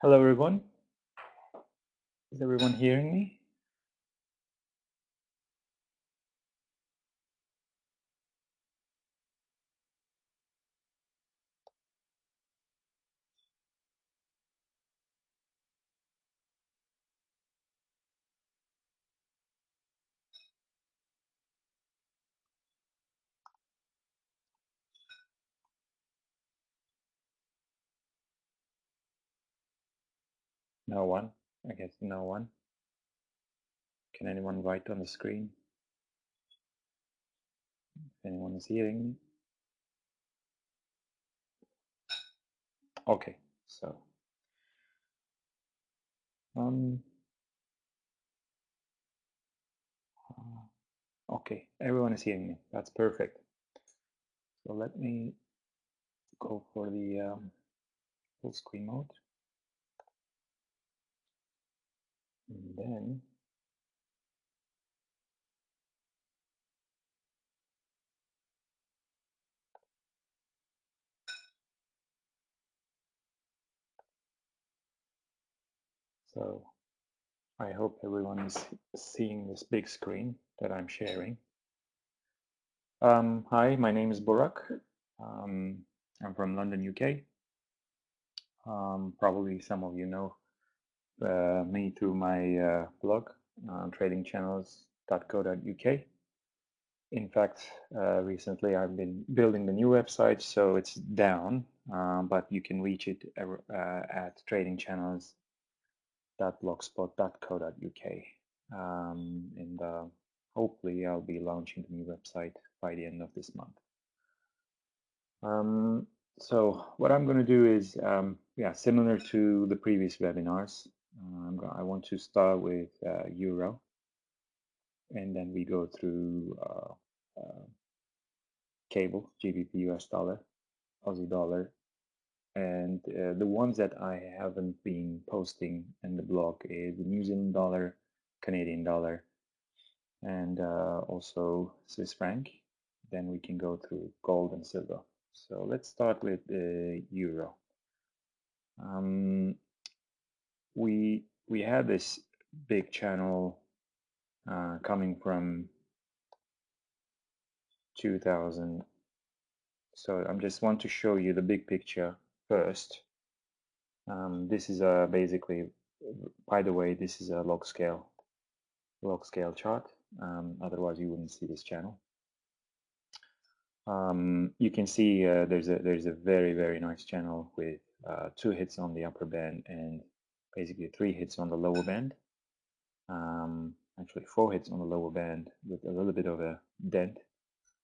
Hello, everyone. Is everyone hearing me? No one. I guess no one. Can anyone write on the screen? If anyone is hearing me? Okay, so um, okay, everyone is hearing me. That's perfect. So let me go for the full screen mode, and then so I hope everyone is seeing this big screen that I'm sharing. Hi, my name is Bouraq. I'm from London, UK. Probably some of you know me through my blog, tradingchannels.co.uk. In fact, recently I've been building the new website, so it's down, but you can reach it at tradingchannels.blogspot.co.uk. And hopefully I'll be launching the new website by the end of this month. So what I'm going to do is, similar to the previous webinars, I want to start with Euro, and then we go through cable, GBP, US dollar, Aussie dollar, and the ones that I haven't been posting in the blog is the New Zealand dollar, Canadian dollar, and also Swiss franc. Then we can go through gold and silver. So let's start with the Euro. We had this big channel coming from 2000. So I just want to show you the big picture first. This is basically, by the way, this is a log scale chart. Otherwise, you wouldn't see this channel. You can see there's a very nice channel with 2 hits on the upper band and basically 3 hits on the lower band. Actually 4 hits on the lower band with a little bit of a dent.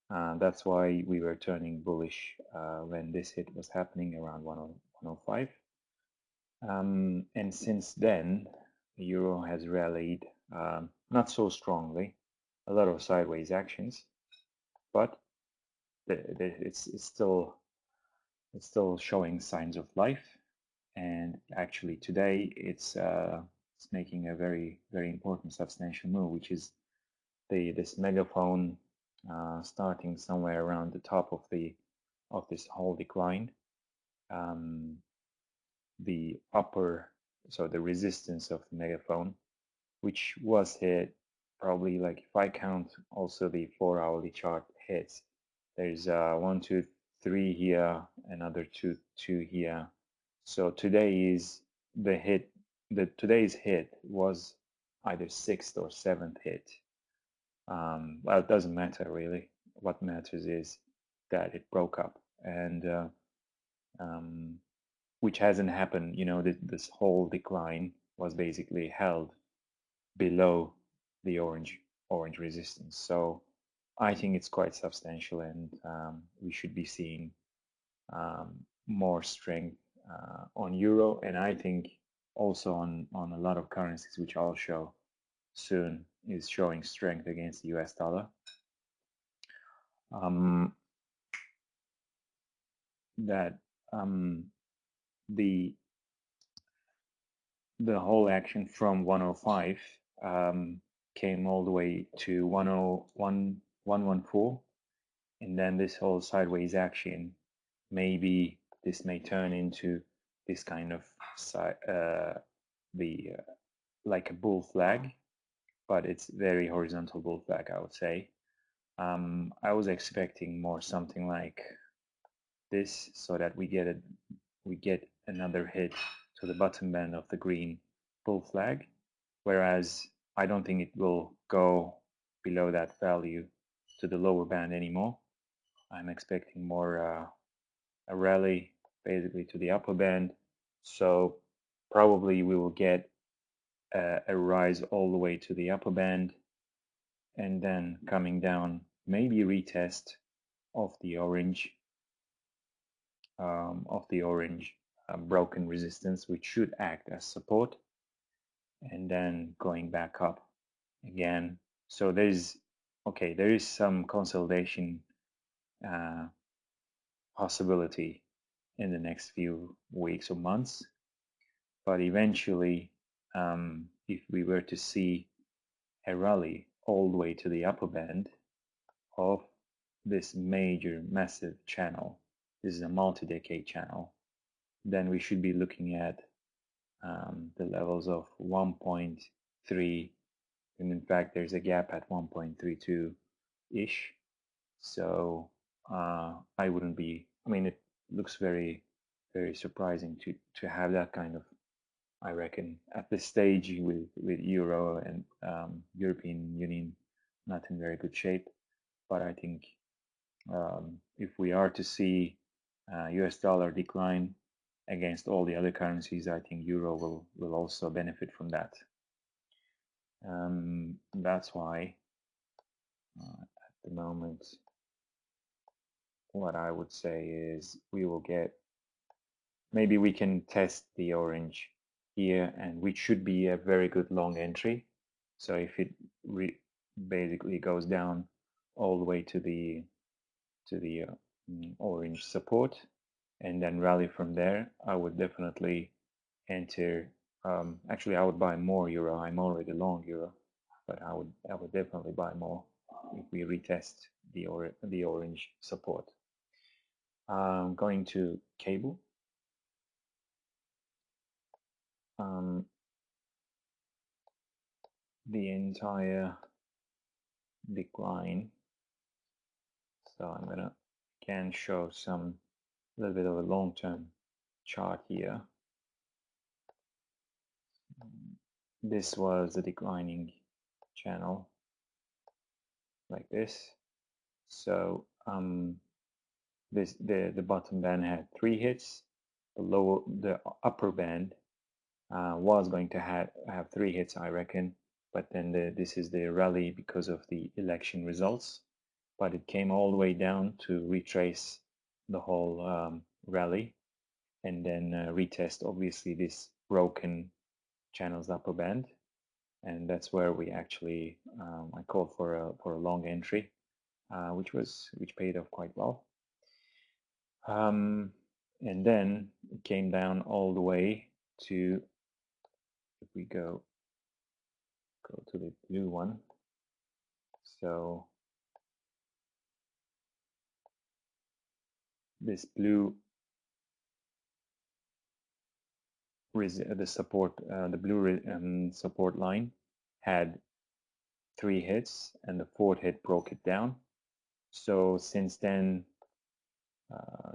That's why we were turning bullish when this hit was happening around 105. And since then, the euro has rallied not so strongly, a lot of sideways actions, but it's still showing signs of life. And actually today it's making a very important substantial move, which is this megaphone starting somewhere around the top of this whole decline. The upper, so the resistance of the megaphone, which was hit probably, like, if I count also the 4-hourly chart hits, there's 1, 2, 3 here, another two here. So today is the hit. Today's hit was either 6th or 7th hit. Well, it doesn't matter really. What matters is that it broke up, and which hasn't happened. You know, this whole decline was basically held below the orange resistance. So I think it's quite substantial, and we should be seeing more strength on euro, and I think also on a lot of currencies, which I'll show soon, is showing strength against the US dollar. That the whole action from 105 came all the way to 114, and then this whole sideways action, maybe this may turn into this kind of the like a bull flag, but it's very horizontal bull flag, I would say. I was expecting more something like this, so that we get another hit to the bottom band of the green bull flag, whereas I don't think it will go below that value to the lower band anymore. I'm expecting more a rally basically to the upper band, so probably we will get a rise all the way to the upper band, and then coming down, maybe retest of the orange broken resistance, which should act as support, and then going back up again. So there is some consolidation uh, possibility in the next few weeks or months, but eventually, if we were to see a rally all the way to the upper band of this major massive channel, this is a multi-decade channel, then we should be looking at the levels of 1.3, and in fact there's a gap at 1.32 ish. So I wouldn't be, I mean, it looks very surprising to have that kind of, I reckon, at this stage with euro and European Union not in very good shape. But I think if we are to see US dollar decline against all the other currencies, I think euro will also benefit from that. That's why at the moment, what I would say is we will get, maybe we can test the orange here, and which should be a very good long entry. So if it basically goes down all the way to the orange support and then rally from there, I would definitely enter. Actually, I would buy more euro. I'm already long euro, but I would definitely buy more if we retest the orange support. Going to cable. The entire decline. So I'm gonna again show some little bit of a long-term chart here. This was a declining channel like this. So the bottom band had 3 hits. The upper band was going to have 3 hits, I reckon. But then this is the rally because of the election results. But it came all the way down to retrace the whole rally, and then retest obviously this broken channel's upper band, and that's where we actually I called for a long entry, which paid off quite well. And then it came down all the way to, if we go to the blue one, so this blue the support, the blue support line had 3 hits, and the 4th hit broke it down. So since then,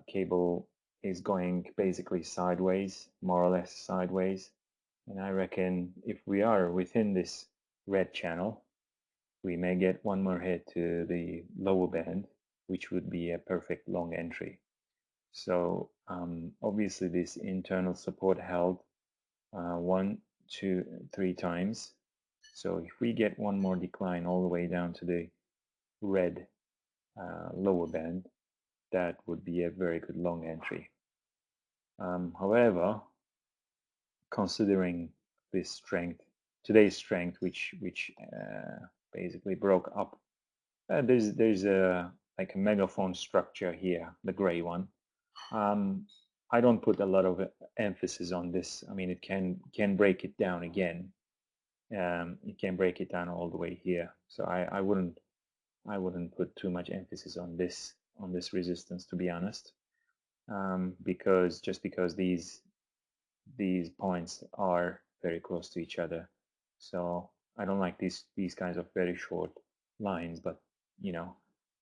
cable is going basically sideways, more or less sideways. And I reckon if we are within this red channel, we may get one more hit to the lower band, which would be a perfect long entry. So obviously this internal support held 1, 2, 3 times. So if we get one more decline all the way down to the red lower band, that would be a very good long entry. However, considering this strength, today's strength, which basically broke up, there's a like a megaphone structure here, the gray one. I don't put a lot of emphasis on this. I mean, it can break it down again. It can break it down all the way here. So I wouldn't put too much emphasis on this resistance, to be honest, because these these points are very close to each other. So I don't like these kinds of very short lines, but you know,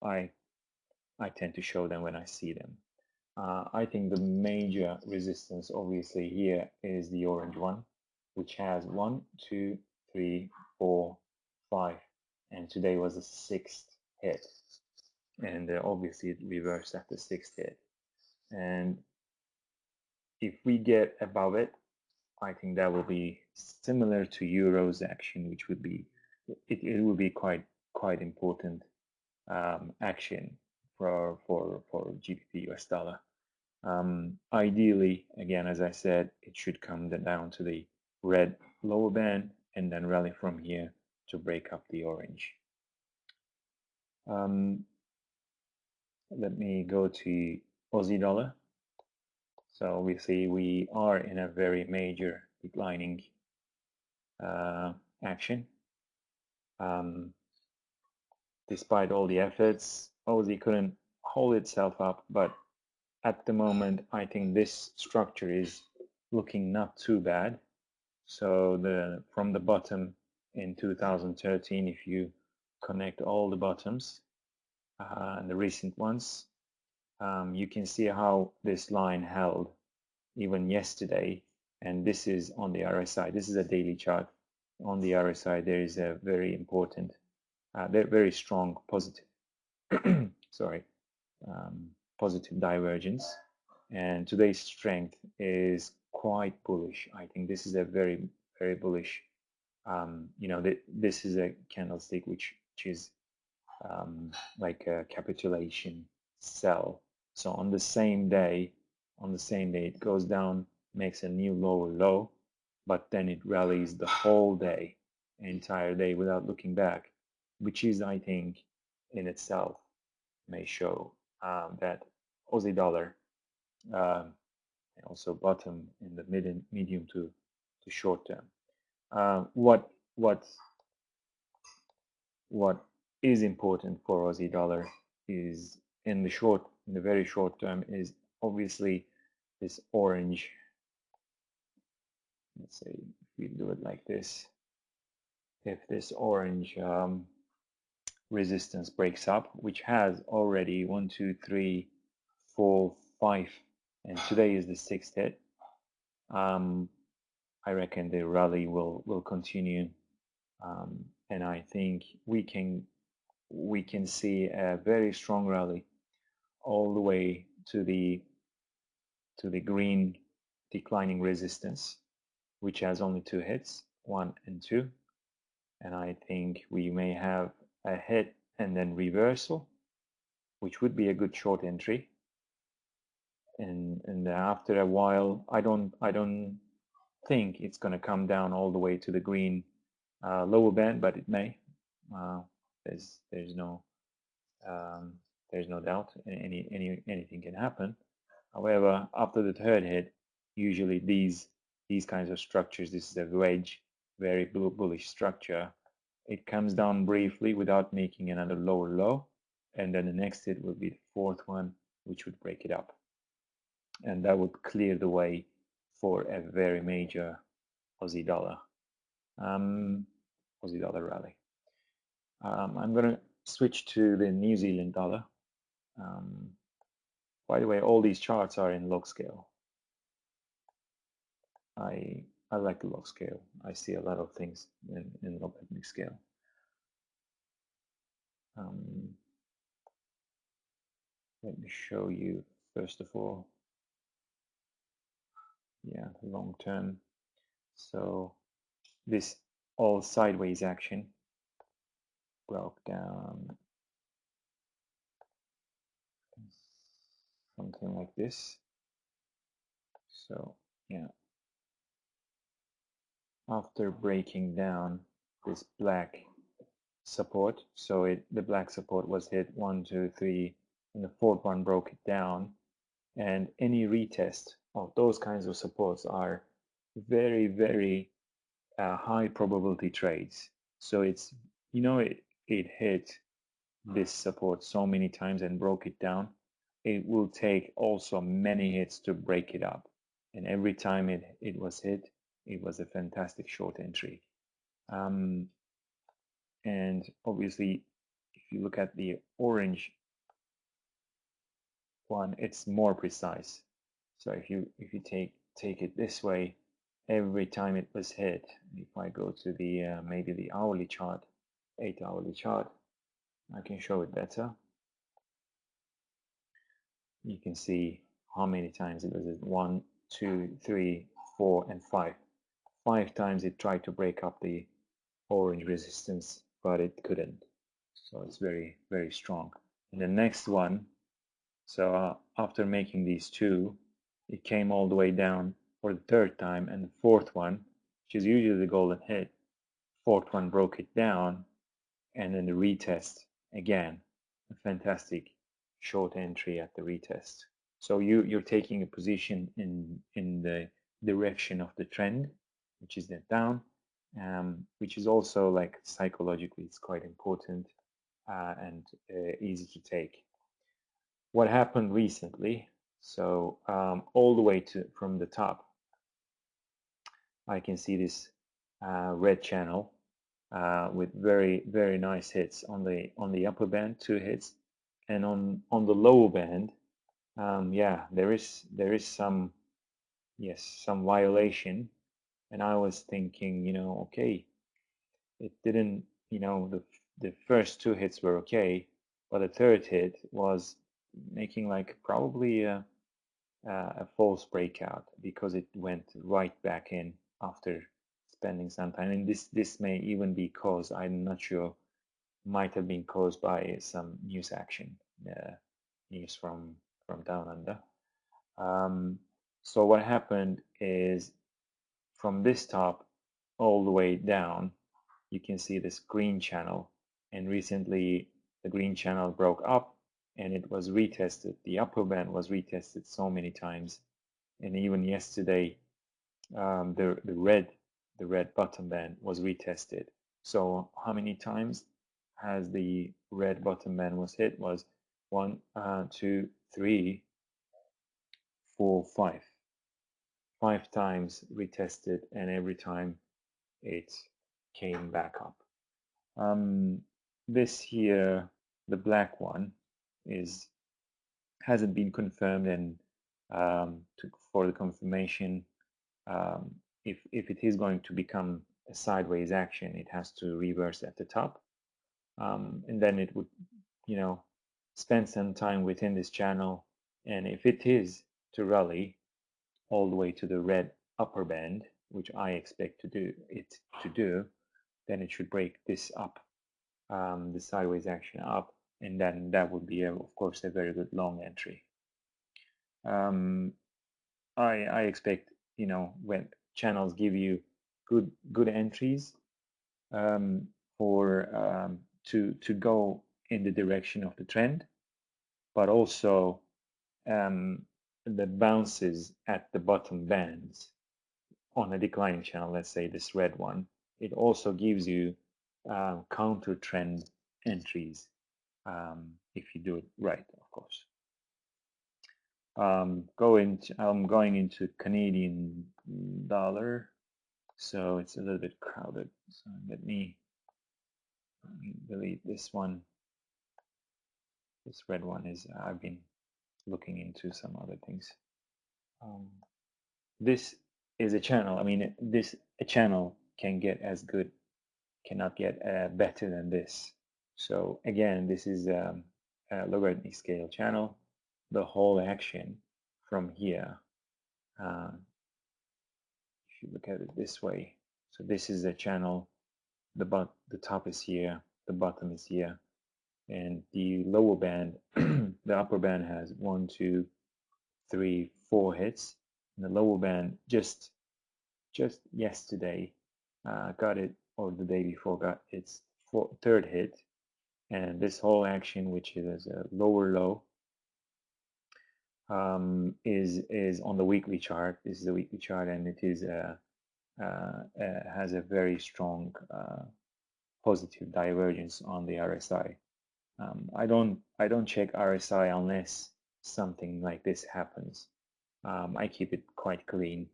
I I tend to show them when I see them. I think the major resistance obviously here is the orange one, which has 1, 2, 3, 4, 5, and today was the sixth hit, and obviously it reversed at the sixth hit. And if we get above it, I think that will be similar to Euro's action, which would be it will be quite important action for GBP US dollar. Ideally, again, as I said, it should come down to the red lower band and then rally from here to break up the orange. Let me go to Aussie dollar. So we see we are in a very major declining action. Despite all the efforts, Aussie couldn't hold itself up, but at the moment, I think this structure is looking not too bad. So from the bottom in 2013, if you connect all the bottoms and the recent ones, you can see how this line held even yesterday. And this is on the RSI. This is a daily chart. On the RSI, there is a very important, very strong positive, sorry, positive divergence. And today's strength is quite bullish. I think this is a very bullish. This is a candlestick which is like a capitulation sell. So on the same day, it goes down, makes a new lower low, but then it rallies the whole day, entire day without looking back, which is, I think, in itself may show that Aussie dollar also bottom in the medium to short term. What is important for Aussie dollar is in the very short term is obviously this orange. Let's say if we do it like this, if this orange resistance breaks up, which has already 1, 2, 3, 4, 5, and today is the sixth hit. I reckon the rally will continue, and I think we can see a very strong rally all the way to the green declining resistance, which has only 2 hits, 1 and 2, and I think we may have a hit and then reversal, which would be a good short entry. And after a while, I don't think it's going to come down all the way to the green lower band, but it may. There's no doubt. Anything can happen. However, after the third hit, usually these kinds of structures, this is a wedge, very bullish structure. It comes down briefly without making another lower low, and then the next hit will be the fourth one, which would break it up, and that would clear the way for a very major Aussie dollar rally. I'm going to switch to the New Zealand dollar. By the way, all these charts are in log scale. I like the log scale. I see a lot of things in logarithmic scale. Let me show you first of all. Yeah, long term. So this all sideways action broke down something like this. So yeah, after breaking down this black support, so the black support was hit 1, 2, 3, and the fourth one broke it down, and any retest of those kinds of supports are very high probability trades. So it's it hit this support so many times and broke it down. It will take also many hits to break it up. and every time it was hit, it was a fantastic short entry. Um, and obviously, if you look at the orange one, it's more precise. So if you take it this way, every time it was hit, if I go to the maybe the hourly chart, 8 hourly chart, I can show it better. You can see how many times it was hit. 1, 2, 3, 4, and 5. 5 times it tried to break up the orange resistance, but it couldn't. So it's very, very strong. And the next one, so after making these two, it came all the way down for the third time, and the fourth one, which is usually the golden hit, fourth one broke it down, and then the retest again, a fantastic short entry at the retest. So you're taking a position in the direction of the trend, which is the down, which is also like psychologically it's quite important and easy to take. What happened recently? So all the way to from the top, I can see this red channel with very nice hits on the upper band, 2 hits, and on the lower band, yeah, there is some violation, and I was thinking, okay, it didn't, the first 2 hits were okay, but the third hit was making like probably a false breakout because it went right back in after spending some time. And this may even be caused, I'm not sure, might have been caused by some news action, news from down under. So what happened is from this top all the way down, you can see this green channel. And recently the green channel broke up and it was retested. The upper band was retested so many times. And even yesterday, the red bottom band was retested. So how many times has the red bottom band was hit? Was 1, 2, 3, 4, 5. 5 times retested, and every time it came back up. This here, the black one, is hasn't been confirmed, and for the confirmation, um, if it is going to become a sideways action, it has to reverse at the top, and then it would, you know, spend some time within this channel, and if it is to rally all the way to the red upper band, which I expect to do, then it should break this up, the sideways action up, and then that would be, of course, a very good long entry. Um, I expect, when channels give you good entries, um, for to go in the direction of the trend, but also the bounces at the bottom bands on a declining channel, let's say this red one, it also gives you counter trend entries, if you do it right, of course. I'm going into Canadian dollar, so it's a little bit crowded. So let me delete this one. This red one is, I've been looking into some other things. This is a channel. I mean, a channel can get as good, cannot get better than this. So again, this is a logarithmic scale channel. The whole action from here, if you look at it this way, so this is a channel. The top is here, the bottom is here, and the lower band, the upper band has 1, 2, 3, 4 hits. And the lower band just yesterday got it, or the day before got its third hit, and this whole action, which is a lower low, is on the weekly chart. This is a weekly chart, and it is has a very strong positive divergence on the RSI. I don't check RSI unless something like this happens. I keep it quite clean,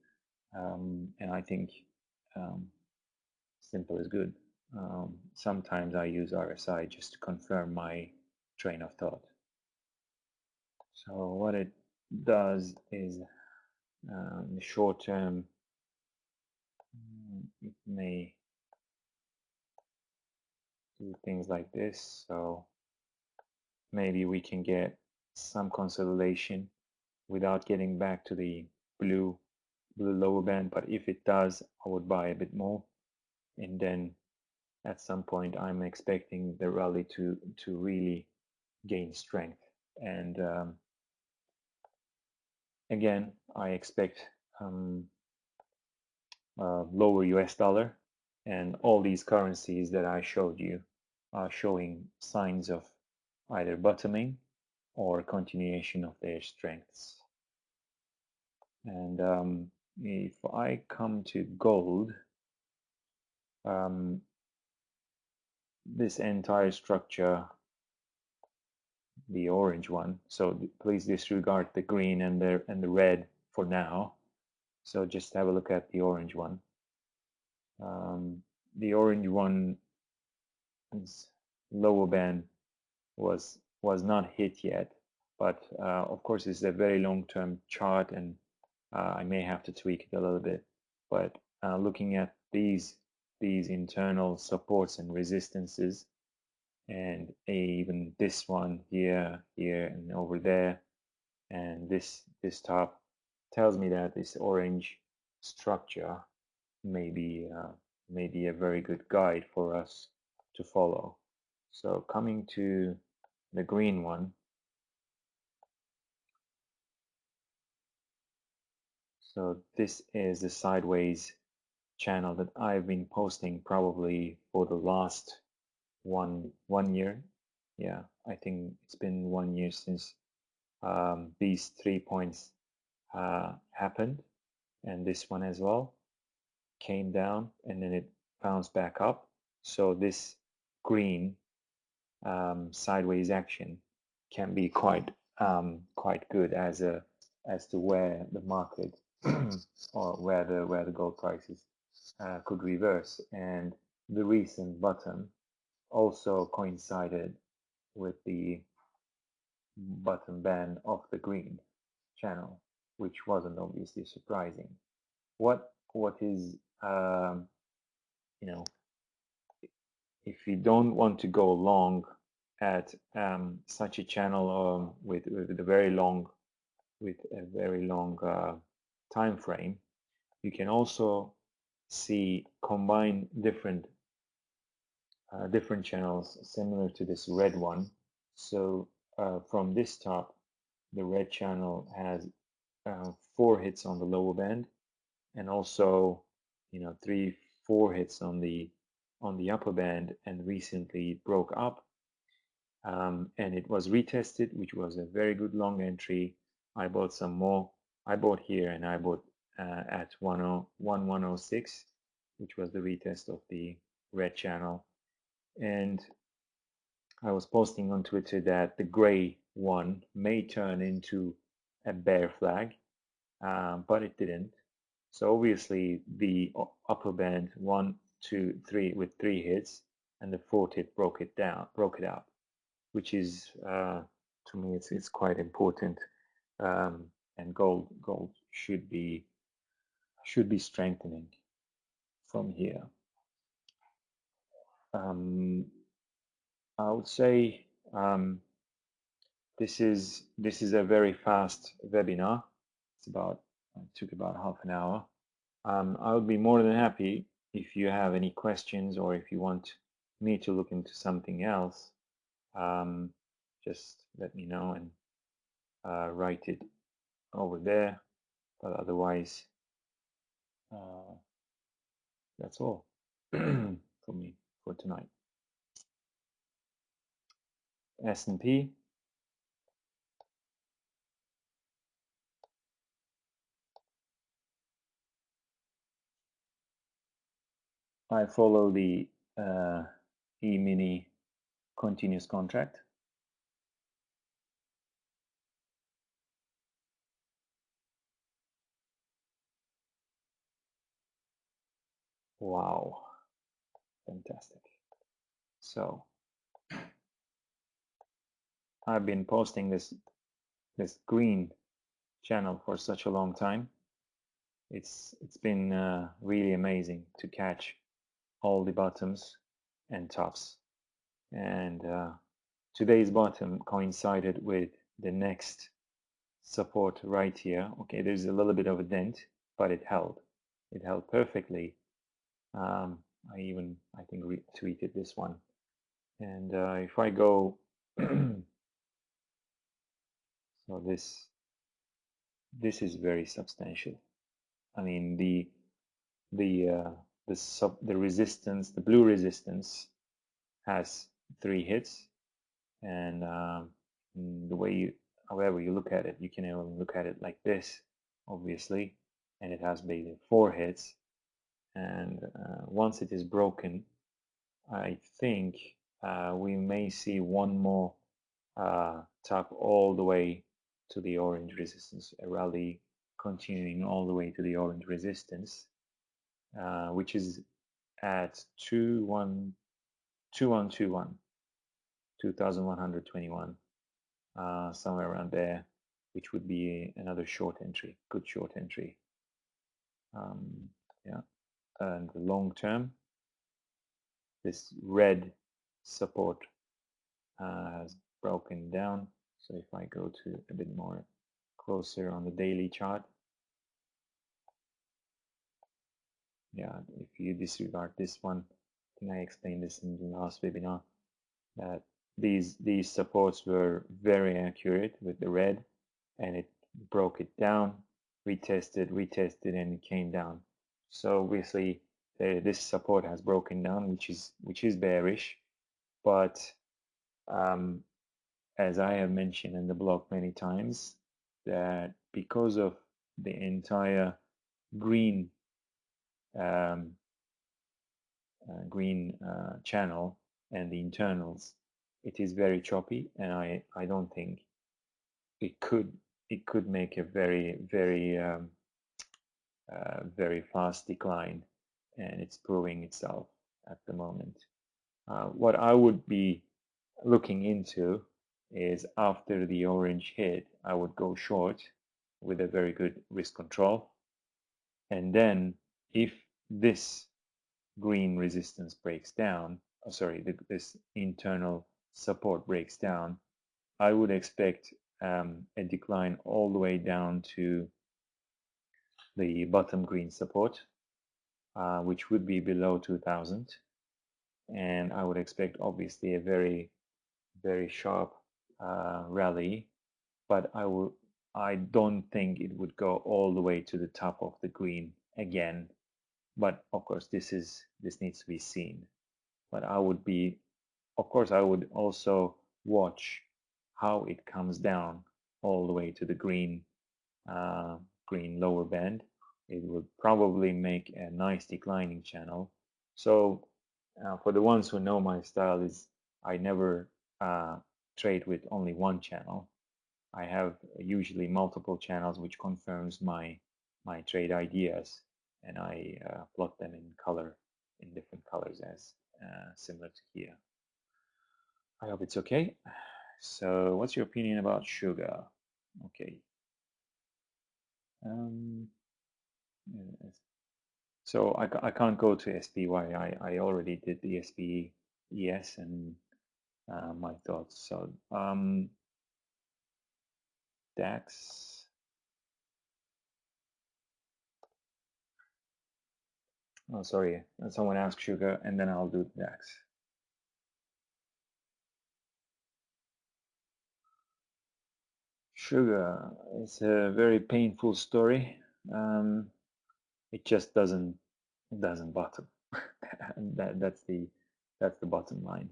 and I think um, simple is good. Sometimes I use RSI just to confirm my train of thought. So what it does is, in the short term, it may do things like this. So maybe we can get some consolidation without getting back to the blue lower band. But if it does, I would buy a bit more, and then at some point I'm expecting the rally to really gain strength. And again, I expect lower US dollar, and all these currencies that I showed you are showing signs of either bottoming or continuation of their strengths. And if I come to gold, this entire structure, the orange one, so please disregard the green and the red for now. So just have a look at the orange one. The orange one is lower band was not hit yet, but of course it's a very long-term chart, and I may have to tweak it a little bit. But looking at these internal supports and resistances, and even this one here, and over there, and this top tells me that this orange structure may be a very good guide for us to follow. So coming to the green one, so this is the sideways channel that I've been posting probably for the last one year. Yeah, I think it's been 1 year since these 3 points happened, and this one as well came down, and then it bounced back up. So this green sideways action can be quite good as to where the market or where the gold prices could reverse. And the recent bottom also coincided with the bottom band of the green channel, which wasn't obviously surprising. What is you know, if you don't want to go long at such a channel with a very long time frame, you can also see combine different channels similar to this red one. So from this top, the red channel has 4 hits on the lower band, and also 3-4 hits on the upper band, and recently broke up, and it was retested, which was a very good long entry. I bought some more. I bought here, and I bought at 106, which was the retest of the red channel. And I was posting on Twitter that the gray one may turn into a bear flag, but it didn't. So obviously the upper band 1, 2, 3 with 3 hits, and the fourth hit broke it up, which is to me it's quite important. And gold should be strengthening from here. I would say this is a very fast webinar. It took about half an hour. I would be more than happy if you have any questions, or if you want me to look into something else, just let me know and write it over there. But otherwise, that's all for me for tonight. S&P, I follow the E-mini continuous contract. Wow, fantastic. So I've been posting this green channel for such a long time. It's been really amazing to catch all the bottoms and tops. And today's bottom coincided with the next support right here. Okay, there's a little bit of a dent, but it held. It held perfectly. Um, I think, retweeted this one. And if I go, so this is very substantial. I mean, the uh, the resistance, the blue resistance, has 3 hits, and the way you, however you look at it, you can even look at it like this, obviously, and it has basically 4 hits. And once it is broken, I think we may see one more tap all the way to the orange resistance, a rally continuing all the way to the orange resistance, which is at 2121, 2121, somewhere around there, which would be another short entry, good short entry. Yeah, and the long term, this red support has broken down. So if I go to a bit more closer on the daily chart, yeah, if you disregard this one, I think I explained this in the last webinar, that these supports were very accurate with the red, and it broke it down, retested, and it came down. So obviously this support has broken down, which is bearish, but um, as I have mentioned in the blog many times, that because of the entire green um, channel and the internals, it is very choppy, and I don't think it could make a very fast decline, and it's proving itself at the moment. What I would be looking into is, after the orange hit, I would go short with a very good risk control, and then if this green resistance breaks down, this internal support breaks down, I would expect a decline all the way down to the bottom green support, which would be below 2000. And I would expect, obviously, a very sharp rally, but I don't think it would go all the way to the top of the green again. But of course, this needs to be seen. But I would be, of course, I would also watch how it comes down all the way to the green lower band. It would probably make a nice declining channel. So for the ones who know my style, is I never trade with only one channel. I have usually multiple channels, which confirms my trade ideas, and I plot them in different colors, as similar to here. I hope it's okay. So what's your opinion about sugar? Okay. So I can't go to SPY. I already did the SPES and my thoughts. So DAX. Oh, sorry. Someone asked sugar, and then I'll do DAX. Sugar is a very painful story. It just doesn't bottom. That's the bottom line.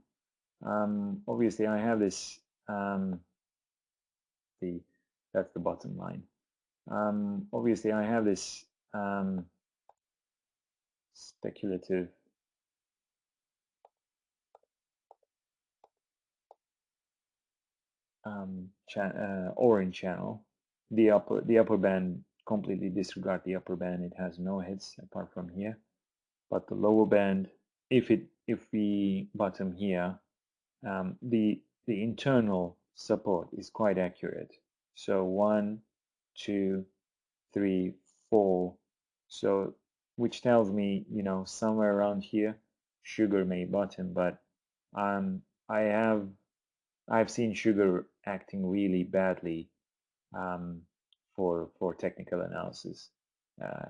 Obviously, I have this. The That's the bottom line. Obviously, I have this speculative orange channel. The upper band, completely disregard the upper band. It has no hits apart from here. but the lower band, if we bottom here, the internal support is quite accurate. So 1, 2, 3, 4. So which tells me, somewhere around here, sugar may bottom, but um, I have I've seen sugar acting really badly um, for technical analysis.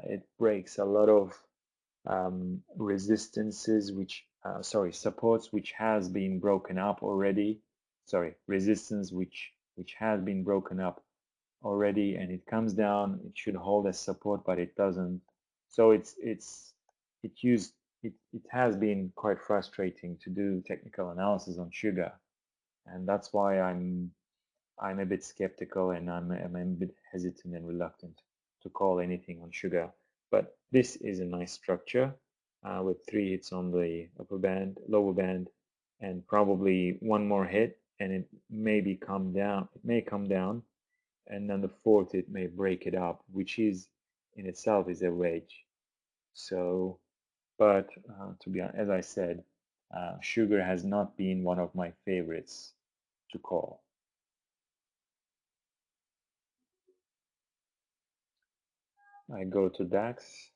It breaks a lot of resistances, supports which has been broken up already. Sorry, resistance which has been broken up already, and it comes down. It should hold as support, but it doesn't. So it used it has been quite frustrating to do technical analysis on sugar, and that's why I'm a bit skeptical, and I'm a bit hesitant and reluctant to call anything on sugar. But this is a nice structure with 3 hits on the upper band, lower band, and probably one more hit, and it may come down. It may come down, and then the fourth it may break it up, which is in itself is a wedge. So, but to be honest, as I said, sugar has not been one of my favorites to call. I go to DAX.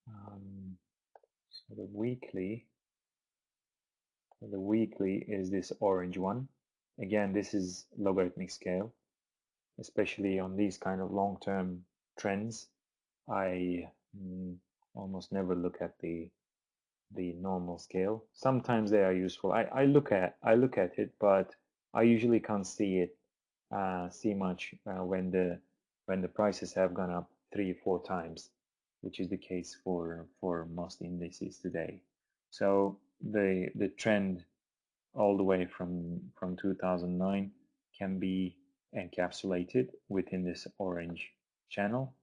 Um, so the weekly is this orange one. Again, this is logarithmic scale, especially on these kind of long-term trends. I almost never look at the normal scale. Sometimes they are useful. I look at it, but I usually can't see much when the prices have gone up 3 or 4 times, which is the case for most indices today. So the trend all the way from 2009 can be encapsulated within this orange channel.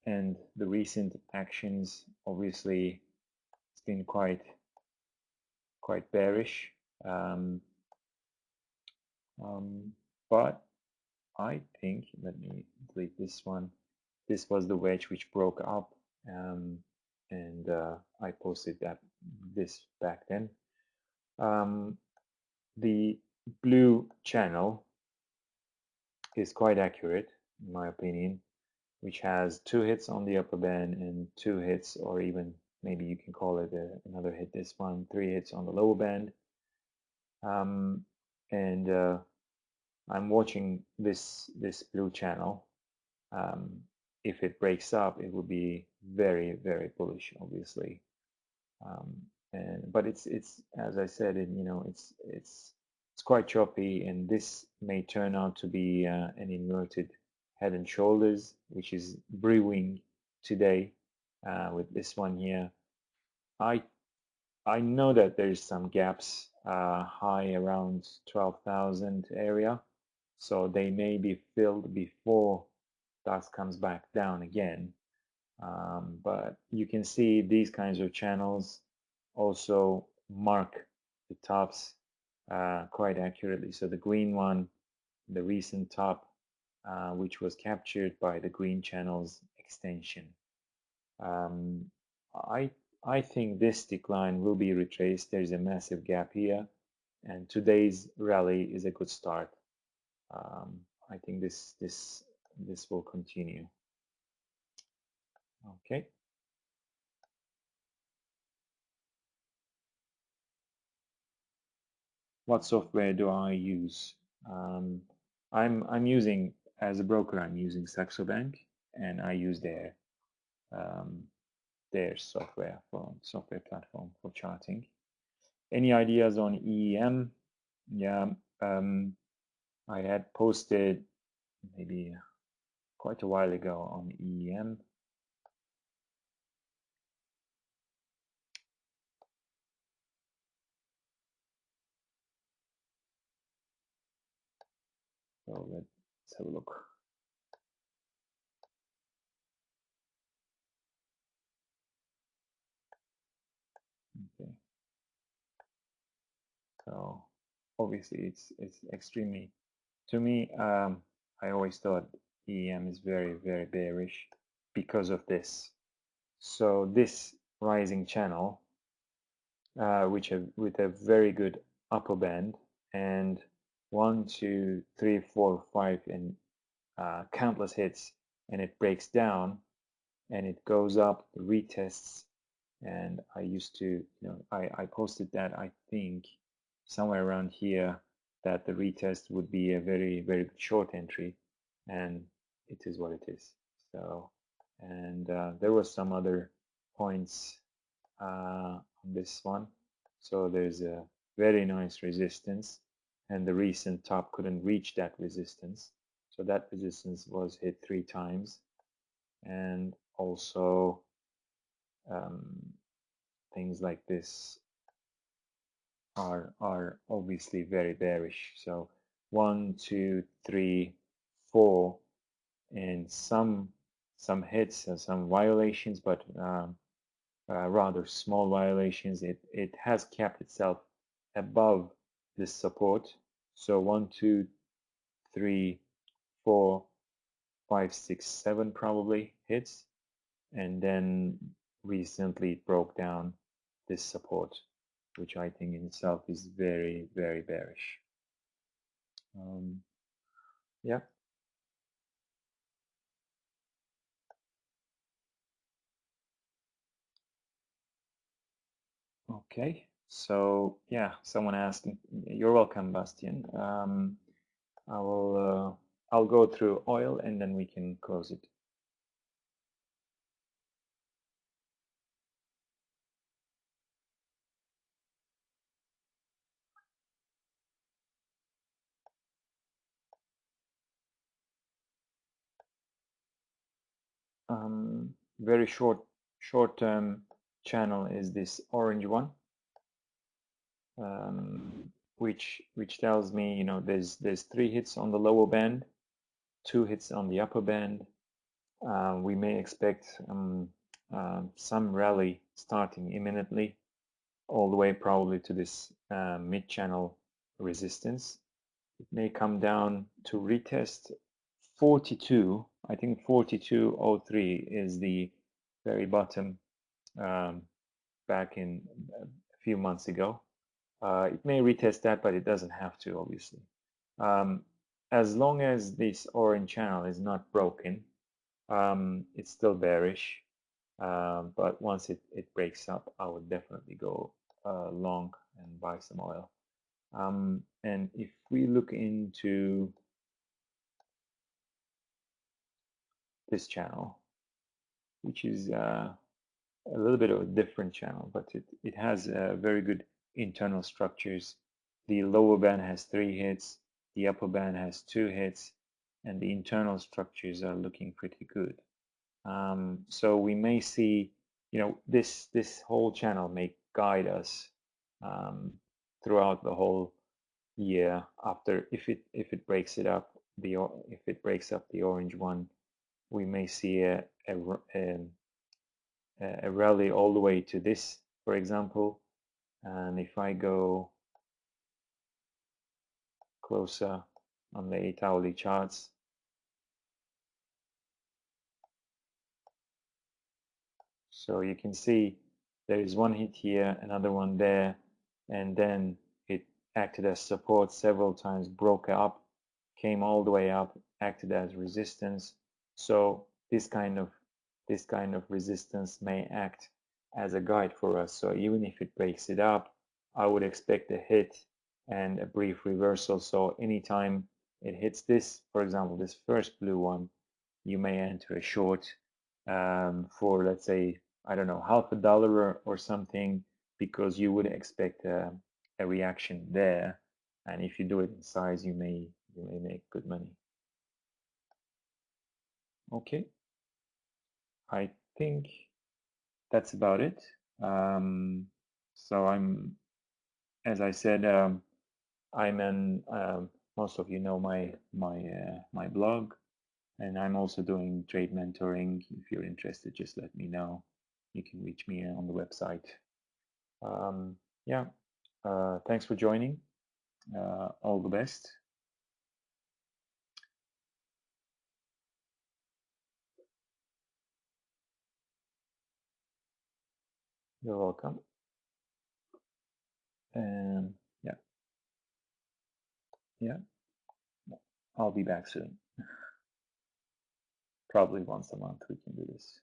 And the recent actions, obviously, it's been quite bearish. Um, but I think, let me delete this one. This was the wedge which broke up, and I posted this back then. The blue channel is quite accurate, in my opinion, which has 2 hits on the upper band and 2 hits, or even maybe you can call it another hit. This one, 3 hits on the lower band. And I'm watching this blue channel. If it breaks up, it will be very, very bullish, obviously. But it's as I said, it's quite choppy, and this may turn out to be an inverted head and shoulders, which is brewing today with this one here. I I know that there's some gaps high around 12,000 area, so they may be filled before that comes back down again. But you can see these kinds of channels also mark the tops quite accurately. So the green one, the recent top, which was captured by the green channel's extension. Um, I I think this decline will be retraced. There's a massive gap here, and today's rally is a good start. I think this will continue. Okay. What software do I use? Um, I'm using, as a broker, I'm using Saxo Bank, and I use um, their software platform for charting. Any ideas on EEM? Yeah, I had posted maybe quite a while ago on EEM. So let's have a look. Okay. So obviously it's extremely, to me, I always thought EM is very, very bearish because of this. So this rising channel, with a very good upper band, and 1, 2, 3, 4, 5, and countless hits, and it breaks down and it goes up, retests, and I used to, I posted that, I think somewhere around here, that the retest would be a very, very short entry, and it is what it is. So, and there was some other points on this one. So there's a very nice resistance, and the recent top couldn't reach that resistance. So that resistance was hit 3 times, and also um, things like this are obviously very bearish. So 1, 2, 3, 4, and some hits and some violations, but rather small violations. It has kept itself above this support. So 1, 2, 3, 4, 5, 6, 7 probably hits, and then recently it broke down this support, which I think in itself is very, very bearish. Yeah. Okay. So yeah, someone asked. You're welcome, Bastian. I will. I'll go through oil and then we can close it. Very short-term channel is this orange one, which tells me, there's 3 hits on the lower band, 2 hits on the upper band. We may expect some rally starting imminently, all the way probably to this mid-channel resistance. It may come down to retest 42. I think 42.03 is the very bottom back in a few months ago. It may retest that, but it doesn't have to, obviously. As long as this orange channel is not broken, it's still bearish. But once it breaks up, I would definitely go long and buy some oil. And if we look into this channel, which is a little bit of a different channel, but it has very good internal structures. The lower band has 3 hits, the upper band has 2 hits, and the internal structures are looking pretty good. So we may see, this whole channel may guide us throughout the whole year. After, if it breaks it up, if it breaks up the orange one, we may see a rally all the way to this, for example. And if I go closer on the 8-hourly charts, so you can see there is one hit here, another one there, and then it acted as support several times, broke up, came all the way up, acted as resistance. So this kind of resistance may act as a guide for us. So even if it breaks it up, I would expect a hit and a brief reversal. So anytime it hits this, for example, this first blue one, you may enter a short for, let's say, I don't know, $0.50 or something, because you would expect a reaction there. And if you do it in size, you may make good money. Okay, I think that's about it. So as I said, I'm in. Most of you know my blog, and I'm also doing trade mentoring. If you're interested, just let me know. You can reach me on the website. Yeah, Thanks for joining. All the best. You're welcome. And yeah, yeah, I'll be back soon. Probably once a month we can do this.